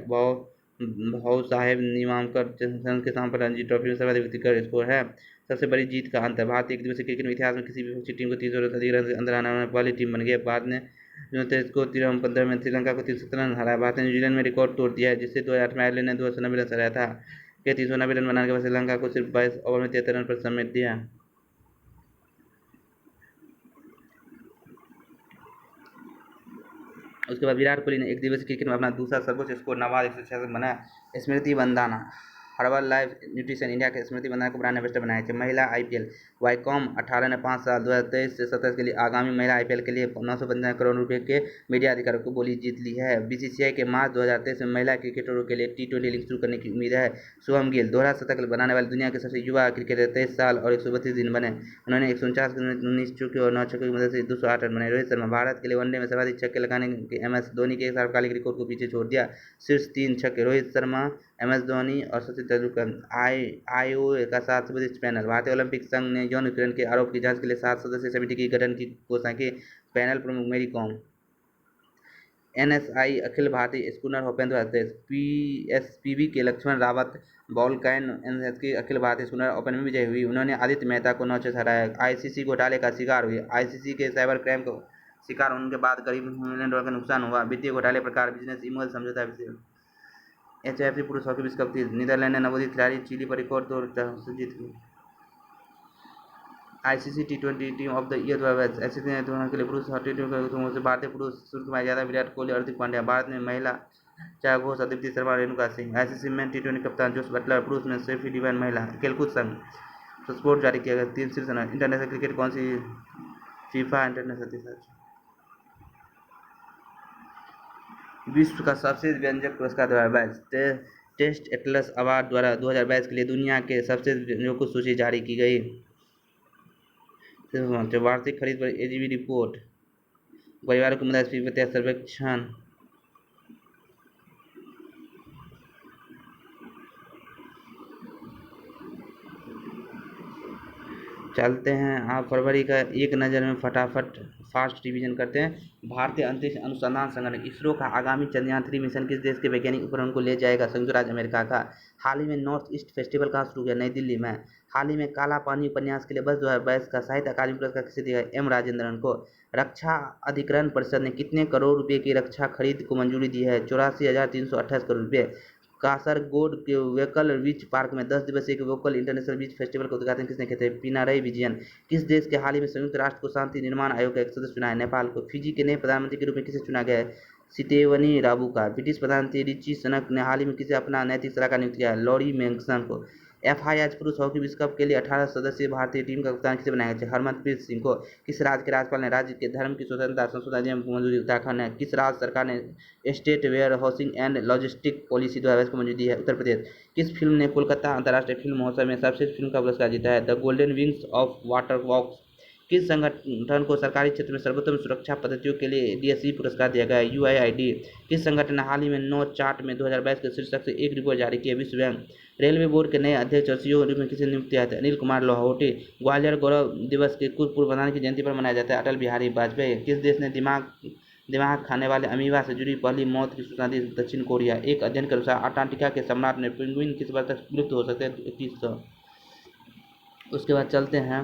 भाऊ साहेब नीमांकर के स्थान पर रणजी ट्रॉफी में सर्वाधिक व्यक्तिगत स्कोर है। सबसे बड़ी जीत का अंतर। भारतीय एक दिवसीय क्रिकेट में इतिहास में किसी भी विपक्षी टीम को 300 से अधिक रन से अंदर आने वाली पहली टीम बन गई। भारत ने 2023 को 13 में श्रीलंका को 370 रन हराया। भारत ने न्यूजीलैंड में रिकॉर्ड तोड़ दिया है, जिससे 2008 में आयरलैंड ने 290 रन हराया था। 390 रन बनाने के बाद श्रीलंका को सिर्फ 22 ओवर में 73 रन पर समेट दिया। उसके बाद विराट कोहली ने एक दिवसीय क्रिकेट में अपना दूसरा सर्वोच्च स्कोर नाबाद 166 बनाया। Smriti Mandhana Herbalife nutrition India के स्मृति बंदाना को ब्रांड एम्बेसडर बनाया है। महिला IPL वाईकॉम 18 ने 5 साल 2023 से 27 के लिए आगामी महिला IPL के लिए 995 करोड़ रुपए के मीडिया अधिकारों को बोली जीत ली है। BCCI के मार्च 2023 में महिला क्रिकेटरों के लिए T20 लीग शुरू करने की उम्मीद है। शुभम गिल दोहरा शतक बनाने वाले दुनिया के सबसे युवा क्रिकेटर 23 साल और 132 दिन बने। उन्होंने 149 गेंद 19 चौके और 9 छक्कों की मदद से 208 रन बनाए। रोहित शर्मा भारत के लिए वनडे में सर्वाधिक छक्के लगाने के MS धोनी के सार्वकालिक रिकॉर्ड को पीछे छोड़ दिया। शीर्ष 3 छक्के रोहित शर्मा, MS धोनी और सचिन तेंदुलकर। IOA का 7 सदस्यीय पैनल। भारतीय ओलंपिक संघ ने यौन उत्पीड़न के आरोप की जांच के लिए 7 सदस्यीय समिति के गठन की घोषणा की। पैनल प्रमुख मेरी com. NSI Akhil Bharatiya schooner open 2023 PSPB के लक्ष्मण रावत बॉलकैन NS के अखिल भारतीय स्कूनर ओपन में विजयी हुई। उन्होंने आदित्य मेहता को 9 से हराया। ICC घोटाले का शिकार हुई। ICC के साइबर क्राइम को शिकार होने के बाद करीब $1 मिलियन का नुकसान हुआ। वित्तीय घोटाले प्रकार बिजनेस इमोल समझौता विषय। HIFC पुरुष हॉकी विश्व कप 30 नीदरलैंड ने नवोदित खिलाड़ी चिली पर रिकॉर्ड तोड़ जीत की। ICC T20 team of the year 2022 ICC ने टूर्नामेंट के लिए पुरुष T20 से भारतीय पुरुष सूर्यकुमार यादव, विराट कोहली, हार्दिक पांड्या। भारत में महिला चार घोष, अदिति शर्मा, रेणुका सिंह। ICC में T20 कप्तान जोस बटलर, पुरुष में स्टेफी डिवाइन, महिला। खेलकूद संघ स्पोर्ट जारी किया गया। 3 शीर्ष international cricket council FIFA international विश्व का सबसे व्यंजक पुरस्कार 2022 टेस्ट एटलस अवार्ड द्वारा 2022 के लिए दुनिया के सबसे व्यंजकों की सूची जारी की गई। वार्षिक खरीद पर AGB रिपोर्ट। परिवारों की मुद्रास्फीति प्रत्याशा सर्वेक्षण। चलते हैं आप फरवरी का एक नज़र में फटाफट फास्ट रिवीजन करते हैं। भारतीय अंतरिक्ष अनुसंधान संगठन इसरो का आगामी चंद्रयान 3 मिशन किस देश के वैज्ञानिक उपकरण को ले जाएगा? संयुक्त राज्य अमेरिका का। हाल ही में नॉर्थ ईस्ट फेस्टिवल कहाँ शुरू किया? नई दिल्ली में। हाल ही में काला पानी उपन्यास के लिए वर्ष 2022 का साहित्य अकादमी पुरस्कार किसे दिया? M राजेंद्रन को। रक्षा अधिग्रहण परिषद ने कितने करोड़ रुपए की रक्षा खरीद को मंजूरी दी है? 84,328 करोड़ रुपए। कासरगोड के वेकल बीच पार्क में 10 दिवसीय के वोकल इंटरनेशनल बीच फेस्टिवल का उद्घाटन किसने किया था? पिनारई विजयन। किस देश के हाल ही में संयुक्त राष्ट्र को शांति निर्माण आयोग का एक सदस्य चुना है? नेपाल को। फिजी के नए प्रधानमंत्री के रूप में किसे चुना गया है? सितेवनी राबुका। ब्रिटिश प्रधानमंत्री रिची सनक ने हाल ही में किसे अपना नैतिक सलाहकार नियुक्त किया है? लॉरी मेंगसन को। FIH पुरुष हॉकी विश्व कप के लिए 18 सदस्यीय भारतीय टीम का कप्तान किसे बनाया गया? हरमनप्रीत सिंह को। किस राज्य के राज्यपाल ने राज्य के धर्म की स्वतंत्रता संशोधन अधिनियम को मंजूरी? उत्तराखंड ने। किस राज्य सरकार ने state warehousing and logistic policy 2022 को मंजूरी दी है? उत्तर प्रदेश। किस फिल्म ने कोलकाता अंतर्राष्ट्रीय फिल्म महोत्सव में सर्वश्रेष्ठ फिल्म का पुरस्कार जीता है? The golden wings of water walks. किस संगठन को सरकारी क्षेत्र में सर्वोत्तम सुरक्षा पद्धतियों के लिए DSE पुरस्कार दिया गया है? UIID। किस संगठन ने हाल ही में नो चार्ट में 2022 के शीर्षक से एक रिपोर्ट जारी की है? विश्व बैंक। रेलवे बोर्ड के नए अध्यक्ष और CEO के रूप में किसे नियुक्त किया है? अनिल कुमार लोहावटी। ग्वालियर गौरव दिवस के पूर्व प्रधानमंत्री की जयंती पर मनाया जाता है? अटल बिहारी वाजपेयी। किस देश ने दिमाग खाने वाले अमीबा से जुड़ी पहली मौत की सूचना दी? दक्षिण कोरिया। एक अध्ययन के अनुसार अंटार्कटिका के सम्राट में पेंगुइन किस वर्ष तक विलुप्त हो सकते हैं? 2100। उसके बाद चलते हैं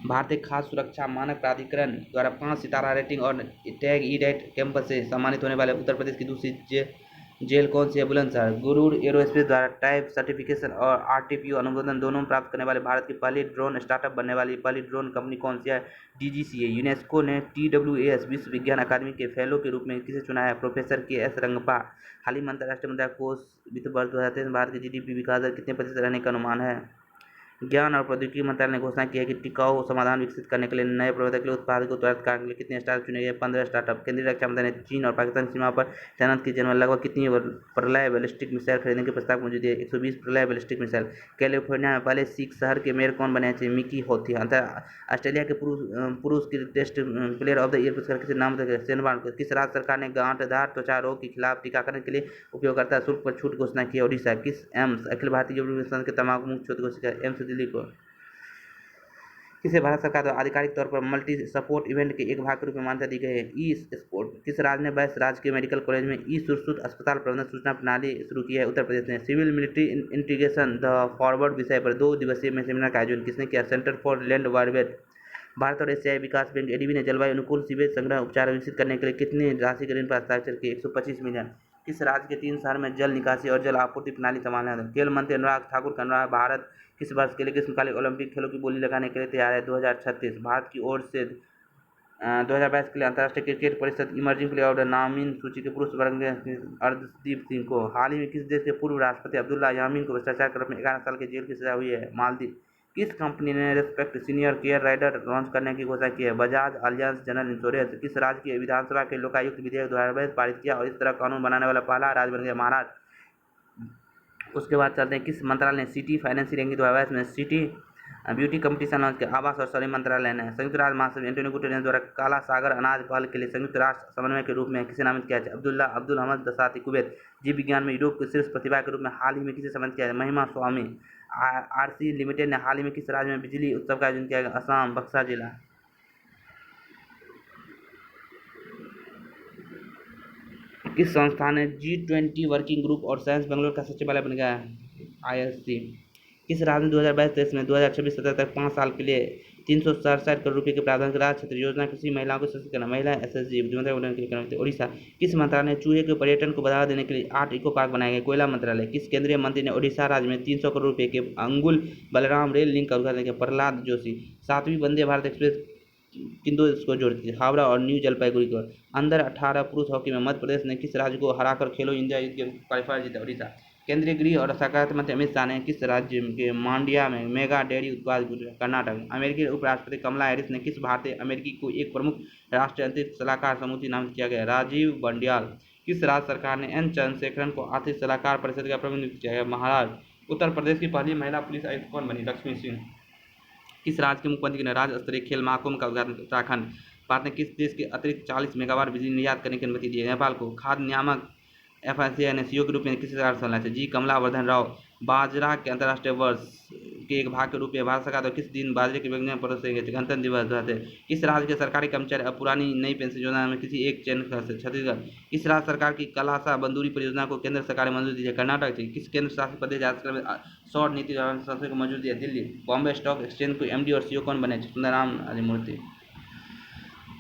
भारतीय खाद्य सुरक्षा मानक प्राधिकरण द्वारा 5 सितारा रेटिंग और टैग ई-रेट कैंपस से सम्मानित होने वाले उत्तर प्रदेश की दूसरी जेल कौन सी है? बुलंदशहर। गुरूर एरोस्पेस द्वारा टाइप सर्टिफिकेशन और RTPO अनुमोदन दोनों प्राप्त करने वाले भारत की पहली ड्रोन स्टार्टअप बनने वाली पहली ड्रोन कंपनी कौन सी है? DGCA। यूनेस्को ने TWAS विश्व विज्ञान अकादमी के फेलो के रूप में किसे चुना है? Professor KS Rangappa. हाल ही में अंतर्राष्ट्रीय मुद्रा कोष वित्त वर्ष 2023 में भारत की GDP विकास दर कितने प्रतिशत रहने का अनुमान है? ज्ञान और प्रौद्योगिकी मंत्रालय ने घोषणा की है कि टिकाऊ समाधान विकसित करने के लिए नए प्रवर्तक के लिए उत्पाद को त्वरित करने के लिए कितने स्टार्टअप चुने गए? 15 स्टार्टअप। केंद्रीय रक्षा मंत्रालय ने चीन और पाकिस्तान सीमा पर तैनात किए जाने वाले लगभग कितनी प्रलय बैलिस्टिक मिसाइल खरीदने के प्रस्ताव को मंजूरी दी है? 120 प्रलय बैलिस्टिक मिसाइल। कैलिफोर्निया में पहले सिख शहर के मेयर कौन बने थे? मिकी होथी। ऑस्ट्रेलिया के पुरुष की test player of the year पुरस्कार किसे नाम दिया? शेन वॉर्न को। किस राज्य सरकार ने गांठदार त्वचा रोग के खिलाफ टीकाकरण के लिए उपयोगकर्ता शुल्क पर छूट घोषणा की है? ओडिशा। किस एम्स अखिल भारतीय योग संघ के तंबाकू मुक्त क्षेत्र घोषित किया? एम्स दिल्ली को। किसे भारत सरकार द्वारा आधिकारिक तौर पर मल्टी स्पोर्ट इवेंट के एक भाग के रूप में मान्यता दी गई है? ई स्पोर्ट। किस राज्य ने 22 राजकीय मेडिकल कॉलेज में ई-सुश्रुत अस्पताल प्रबंधन सूचना प्रणाली शुरू की है? उत्तर प्रदेश ने। Civil military integration the forward विषय पर 2 दिवसीय सेमिनार का आयोजन किसने किया? सेंटर फॉर लैंड वारवेट। भारत और एशियाई विकास बैंक ADB ने जलवायु अनुकूल सीवेज संग्रह उपचार विकसित करने के लिए कितनी राशि के ऋण पर हस्ताक्षर किए? 125 मिलियन। किस राज्य के 3 शहर में जल निकासी और जल आपूर्ति प्रणाली संभालना है? खेल मंत्री अनुराग ठाकुर का अनुराग भारत किस वर्ष के लिए ग्रीष्मकालीन ओलंपिक खेलों की बोली लगाने के लिए तैयार है? 2036। भारत की ओर से 2022 के लिए अंतर्राष्ट्रीय क्रिकेट परिषद इमर्जिंग प्लेयर ऑफ द नामीन सूची के पुरुष वर्ग में अर्शदीप सिंह को। हाल ही में किस देश के पूर्व राष्ट्रपति अब्दुल्ला यामीन को भ्रष्टाचार के आरोप में 11 साल की जेल की सजा हुई है? मालदीव। किस कंपनी ने respect senior care rider launch करने की घोषणा की है? Bajaj Allianz general insurance. किस राज्य की विधानसभा के लोकायुक्त विधेयक 2022 पारित किया और इस तरह कानून बनाने वाला पहला राज्य बन गया? महाराष्ट्र। उसके बाद चलते हैं किस मंत्रालय ने सिटी फाइनेंशियल रैंकिंग 2022 में सिटी ब्यूटी कंपटीशन लॉन्च किया? आवास और शहरी मंत्रालय ने। संयुक्त राष्ट्र महासचिव एंटोनियो गुटेरेस द्वारा काला सागर अनाज पहल के लिए संयुक्त राष्ट्र समन्वय के रूप में किसे नामित किया जाए? अब्दुल अहमद दसाती कुवैत। जीव विज्ञान में यूरोप की शीर्ष प्रतिभा के रूप में हाल ही में किसे सम्मानित किया है? महिमा स्वामी। RC लिमिटेड ने हाल ही में किस राज्य में बिजली उत्सव का आयोजन किया? असम, बक्सा जिला। किस संस्था ने G20 वर्किंग ग्रुप और साइंस बेंगलोर का सचिवालय बन गया है? ISC। किस राज्य ने 2022-23 में 2026-27 तक 5 साल के लिए 367 करोड़ रुपए के प्रावधान राज्य क्षेत्र योजना कृषि महिलाओं को सशक्तिकरण महिला SSG बुद्धिमत्ता के लिए? ओडिशा। किस मंत्रालय ने चूहे के पर्यटन को बढ़ावा देने के लिए 8 इको पार्क बनाए गए? कोयला मंत्रालय। किस केंद्रीय मंत्री ने ओडिशा राज्य में 300 करोड़ रुपए के अंगुल बलराम रेल लिंक का उद्घाटन किया? प्रहलाद जोशी। 7वीं वंदे भारत एक्सप्रेस किन दो इसको जोड़ती है? हावड़ा और न्यू जलपाईगुड़ी को। अंडर 18 पुरुष हॉकी में मध्य प्रदेश ने किस राज्य को हराकर खेलो इंडिया यूथ गेम क्वालिफायर जीता? ओडिशा। केंद्रीय गृह और सहकारिता मंत्री अमित शाह ने किस राज्य के मांड्या में मेगा डेयरी उत्पाद? कर्नाटक। अमेरिकी उपराष्ट्रपति कमला हैरिस ने किस भारतीय अमेरिकी को एक प्रमुख राष्ट्रीय अंतरिक्ष सलाहकार समिति नामित किया गया? राजीव बंडियाल। किस राज्य सरकार ने N चंद्रशेखरन को आर्थिक सलाहकार परिषद का प्रमुख नियुक्त किया गया? महाराष्ट्र। उत्तर प्रदेश की पहली महिला पुलिस आयुक्त कौन बनी? लक्ष्मी सिंह। किस राज्य के मुख्यमंत्री ने राज्य स्तरीय खेल महाकुंभ का उद्घाटन? उत्तराखंड। भारत ने किस देश के अतिरिक्त 40 मेगावाट बिजली निर्यात करने की अनुमति दी है? नेपाल को। खाद्य नियामक FICI ने CEO के रूप में किस सरकार संभाला है? जी कमलावर्धन राव। बाजरा के अंतर्राष्ट्रीय वर्ष के एक भाग के रूप में भारत सरकार किस दिन बाजरे के व्यंजन परोसे गए? गणतंत्र दिवस 2023। किस राज्य के सरकारी कर्मचारी अब पुरानी नई पेंशन योजना में किसी एक चयन कर सकते? छत्तीसगढ़। किस राज्य सरकार की कलासा बंदूरी परियोजना को केंद्र सरकार ने मंजूरी दी है? कर्नाटक थी। किस केंद्र शासित प्रदेश झारखंड में शॉर्ट नीति संसद को मंजूरी दी है? दिल्ली। बॉम्बे स्टॉक एक्सचेंज को MD और CEO कौन बने? सुंदराम मूर्ति।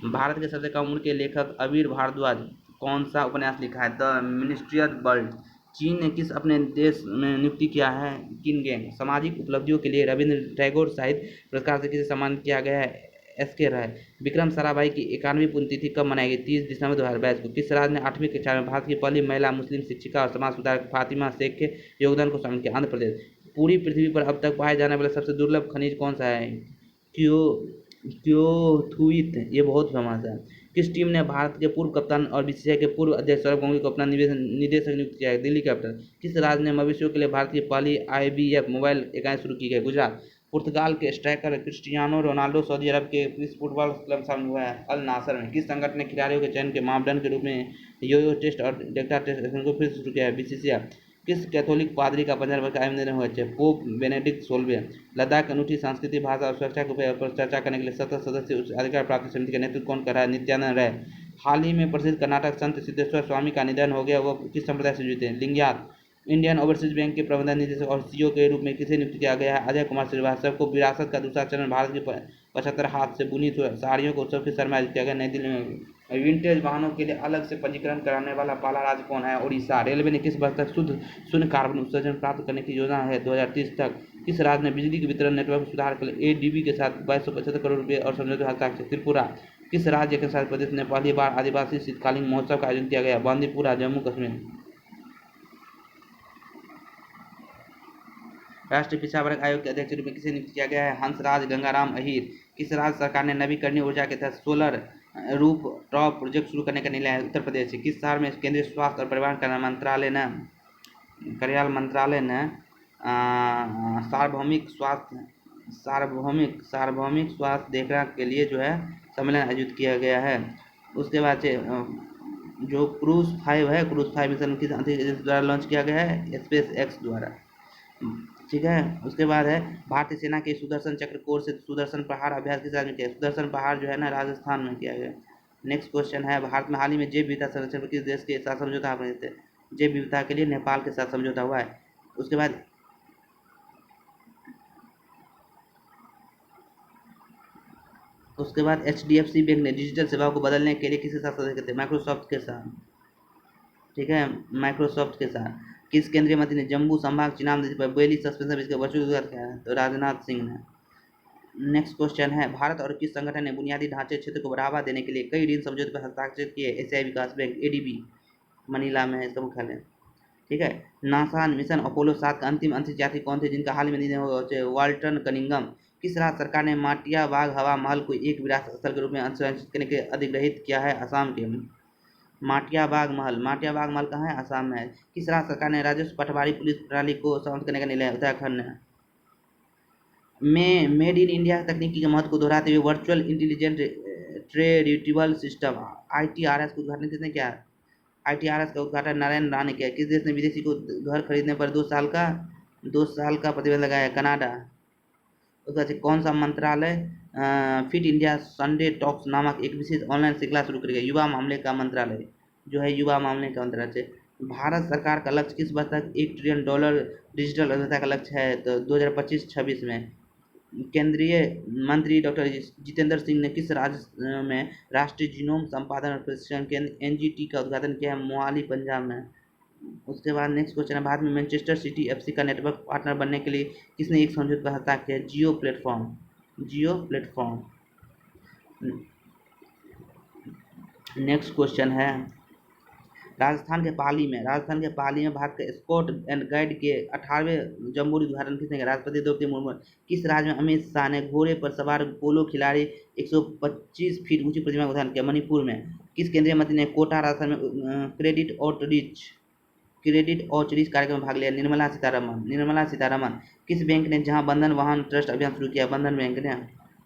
भारत के सबसे कम उम्र के लेखक अबीर भारद्वाज कौन सा उपन्यास लिखा है? The mysterious bird. चीन ने किस अपने देश में नियुक्ति किया है? किन गैंग। सामाजिक उपलब्धियों के लिए रविंद्र टैगोर साहित्य पुरस्कार से किसे सम्मानित किया गया है? एस के राय। विक्रम साराभाई की 91वीं पुण्यतिथि कब मनाई गई? 30 दिसंबर 2022 को। किस राज्य ने 8वीं कक्षा में भारत की पहली महिला मुस्लिम शिक्षिका और समाज सुधारक फातिमा शेख के योगदान को शामिल किया? आंध्र प्रदेश। पूरी पृथ्वी पर अब तक पाए जाने वाला सबसे दुर्लभ खनिज कौन सा है? क्यो क्योथुइट। ये बहुत फेमस है। किस टीम ने भारत के पूर्व कप्तान और बीसीसीआई के पूर्व अध्यक्ष सौरभ गांगुली को अपना निदेशक नियुक्त किया है? दिल्ली कैपिटल। किस राज्य ने मवेशियों के लिए भारत की पहली आईवीएफ मोबाइल इकाई शुरू की गई? गुजरात। पुर्तगाल के स्ट्राइकर क्रिस्टियानो रोनाल्डो सऊदी अरब के किस फुटबॉल क्लब शामिल हुआ है? अल नासर में। किस संगठन ने खिलाड़ियों के चयन के मापदंड के रूप में यो टेस्ट और डेल्टा टेस्ट को फिर शुरू किया है? बीसीसीआई। किस कैथोलिक पादरी का 50 वर्ष का आयु निधन हुआ है? Pope Benedict 16वें। लद्दाख की अनूठी संस्कृति, भाषा और सुरक्षा के उपायों पर चर्चा करने के लिए 17 सदस्य उच्च अधिकार प्राप्त समिति का नेतृत्व कौन कर रहा है? नित्यानंद राय। हाल ही में प्रसिद्ध कर्नाटक संत सिद्धेश्वर स्वामी का निधन हो गया, वो किस संप्रदाय से जुड़े थे? लिंगायत। इंडियन ओवरसीज बैंक के प्रबंधन निदेशक और सीईओ के रूप में किसे नियुक्त किया गया है? अजय कुमार श्रीवास्तव को। विरासत का दूसरा चरण भारत की 75 हाथ से बुनी साड़ियों को उत्सव के सर में आयोजित किया गया, नई दिल्ली में। विंटेज वाहनों के लिए अलग से पंजीकरण कराने वाला पहला राज्य कौन है? उड़ीसा। रेलवे ने किस वर्ष तक शुद्ध शून्य कार्बन उत्सर्जन प्राप्त करने की योजना है? 2030 तक। किस राज्य ने बिजली के वितरण नेटवर्क में सुधार के लिए एडीबी के साथ 2275 करोड़ रुपये और समझौते हस्ताक्षर? त्रिपुरा। किस राज्य के साथ प्रदेश ने पहली बार आदिवासी शीतकालीन महोत्सव का आयोजन किया गया? बांदीपुरा, जम्मू कश्मीर। राष्ट्रीय पिछड़ा वर्ग आयोग के अध्यक्ष के रूप में किसे नियुक्त किया गया है? हंसराज गंगाराम अहीर। किस राज्य सरकार ने नवीकरणीय ऊर्जा के तहत सोलर रूफ टॉप प्रोजेक्ट शुरू करने का निर्णय है? उत्तर प्रदेश। किस शहर में केंद्रीय स्वास्थ्य और परिवार कल्याण मंत्रालय ने सार्वभौमिक स्वास्थ्य देखरेख के लिए जो है सम्मेलन आयोजित किया गया है? उसके बाद से जो क्रूज 5 है, क्रूज 5 मिशन किस एजेंसी द्वारा लॉन्च किया गया है? स्पेस एक्स द्वारा। ठीक है। उसके बाद है भारतीय सेना के सुदर्शन चक्र कोर्स से सुदर्शन पहाड़ अभ्यास किस राज्य में किया? सुदर्शन पहाड़ जो है ना, राजस्थान में किया गया। नेक्स्ट क्वेश्चन है, भारत में हाल ही में जैव विविधता संरक्षण पर किस देश के साथ समझौता हुआ है? जैव विविधता के लिए नेपाल के साथ समझौता हुआ है। उसके बाद HDFC बैंक ने डिजिटल सेवाओं को बदलने के लिए किसके साथ समझौता किया? माइक्रोसॉफ्ट के साथ। ठीक है, माइक्रोसॉफ्ट के साथ। किस केंद्रीय मंत्री ने जम्मू संभाग चिनाब नदी पर बेली सस्पेंशन ब्रिज का वर्चुअल उद्घाटन किया है? तो राजनाथ सिंह ने। नेक्स्ट क्वेश्चन है, भारत और किस संगठन ने बुनियादी ढांचे क्षेत्र को बढ़ावा देने के लिए कई ऋण समझौते पर हस्ताक्षर किए? एशियाई विकास बैंक, एडीबी, मनीला में है इसका मुख्यालय। ठीक है। नासा मिशन अपोलो 7 का अंतिम अंतरिक्ष यात्री कौन थे जिनका हाल में निधन हुआ? Walton Cunningham. किस राज्य सरकार ने माटिया बाग हवा महल को एक विरासत स्थल के रूप में अंशदानित करने के अधिग्रहित किया है? असम के। माटिया बाग महल कहाँ है? असम में है। किस राज्य सरकार ने राजस्व पटवारी पुलिस प्रणाली को समाप्त करने का निर्णय? उत्तराखंड ने। में मेड इन इंडिया तकनीकी के महत्व को दोहराते हुए वर्चुअल इंटेलिजेंट ट्रेडिटेबल सिस्टम ITRS का उद्घाटन किसने किया? ITRS का उद्घाटन नारायण राणे किया। किस देश ने विदेशी को घर खरीदने पर 2 साल का प्रतिबंध लगाया? कनाडा। उसके बाद कौन सा मंत्रालय फिट इंडिया संडे टॉक्स नामक एक विशेष ऑनलाइन श्रृंखला शुरू करेगा? युवा मामले का मंत्रालय जो है, युवा मामले का मंत्रालय। भारत सरकार का लक्ष्य किस वर्ष तक $1 ट्रिलियन डिजिटल अर्थव्यवस्था का लक्ष्य है? तो 2025-26 में। केंद्रीय मंत्री डॉक्टर जितेंद्र सिंह ने किस राज्य में राष्ट्रीय जीनोम संपादन और प्रशिक्षण केंद्र NGT का उद्घाटन किया है? मोहाली, पंजाब में। उसके बाद नेक्स्ट क्वेश्चन है, भारत में मैनचेस्टर सिटी FC का नेटवर्क पार्टनर बनने के लिए किसने एक समझौते पर हस्ताक्षर किया? जियो प्लेटफॉर्म। नेक्स्ट क्वेश्चन है, राजस्थान के पाली में भारत के स्काउट एंड गाइड के 18वें जम्बूरी उद्घाटन किसने किया? राष्ट्रपति द्रौपदी मुर्मू। किस राज्य में अमित शाह ने घोड़े पर सवार पोलो खिलाड़ी 125 फीट ऊंची प्रतिमा का उद्घाटन किया? मणिपुर में। किस केंद्रीय मंत्री ने कोटा राजस्थान में क्रेडिट आउटरीच कार्यक्रम में भाग लिया? निर्मला सीतारमन। किस बैंक ने जहां बंधन वाहन ट्रस्ट अभियान शुरू किया? बंधन बैंक ने।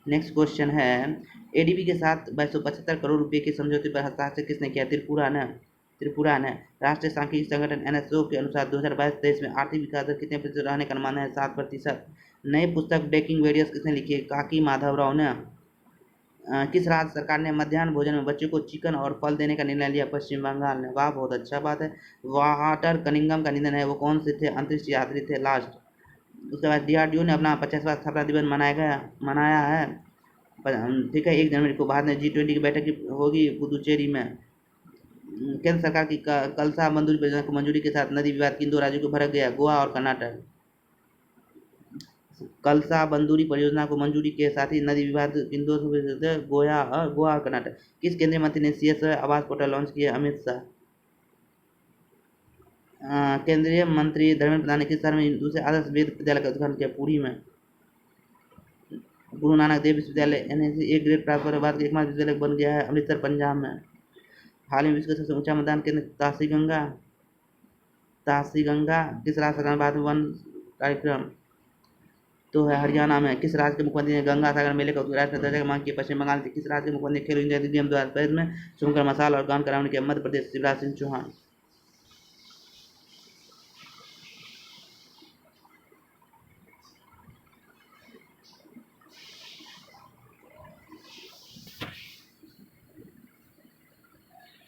नेक्स्ट क्वेश्चन है, एडीबी के साथ 2275 करोड़ रुपए के समझौते पर हस्ताक्षर किसने किया? त्रिपुरा ने। राष्ट्रीय सांख्यिकी संगठन NSO के अनुसार 2022-23 में आर्थिक विकास दर कितने प्रतिशत रहने का अनुमान है? 7%। नई पुस्तक ब्रेकिंग बैरियर्स किसने लिखी है? काकी माधवराव ने। किस राज्य सरकार ने मध्याह्न भोजन में बच्चों को चिकन और फल देने का निर्णय लिया? पश्चिम बंगाल ने। वाह, बहुत अच्छा बात है। वाटर कनिंगम का निधन है, वो कौन से थे? अंतरिक्ष यात्री थे, लास्ट। उसके बाद DRDO ने अपना 50वां स्थापना दिवस मनाया है ठीक है। 1 जनवरी को भारत में G20 की बैठक होगी पुदुचेरी में। केंद्र सरकार की कलसा बंदूरी परियोजना को मंजूरी के साथ नदी विवाद किन 2 राज्यों को भड़क गया, गोवा और कर्नाटक। कलसा बंदूरी परियोजना को मंजूरी के साथ ही नदी विवाद किन 2 गोवा और कर्नाटक। किस केंद्रीय मंत्री ने CSO आवास पोर्टल लॉन्च किया, अमित शाह। केंद्रीय मंत्री धर्मेंद्र प्रधान ने किस शहर में दूसरे आदर्श वेद विद्यालय का उद्घाटन किया, पुरी में। गुरु नानक देव विश्वविद्यालय NSE A ग्रेड प्राप्त करने के बाद एकमात्र विश्वविद्यालय बन गया है, अमृतसर पंजाब में। हाल ही में विश्व का सबसे ऊंचा मतदान केंद्र तासी गंगा किस राज्य सरकार बाद में वन कार्यक्रम तो है, हरियाणा में। किस राज्य के मुख्यमंत्री ने गंगा सागर मेले का राष्ट्रीय दर्जा की मांग की, पश्चिम बंगाल से। किस राज्य के मुख्यमंत्री ने खेलो इंडिया गेम 2023 में शुभंकर मसाल और गान कराने के, मध्य प्रदेश, शिवराज सिंह चौहान।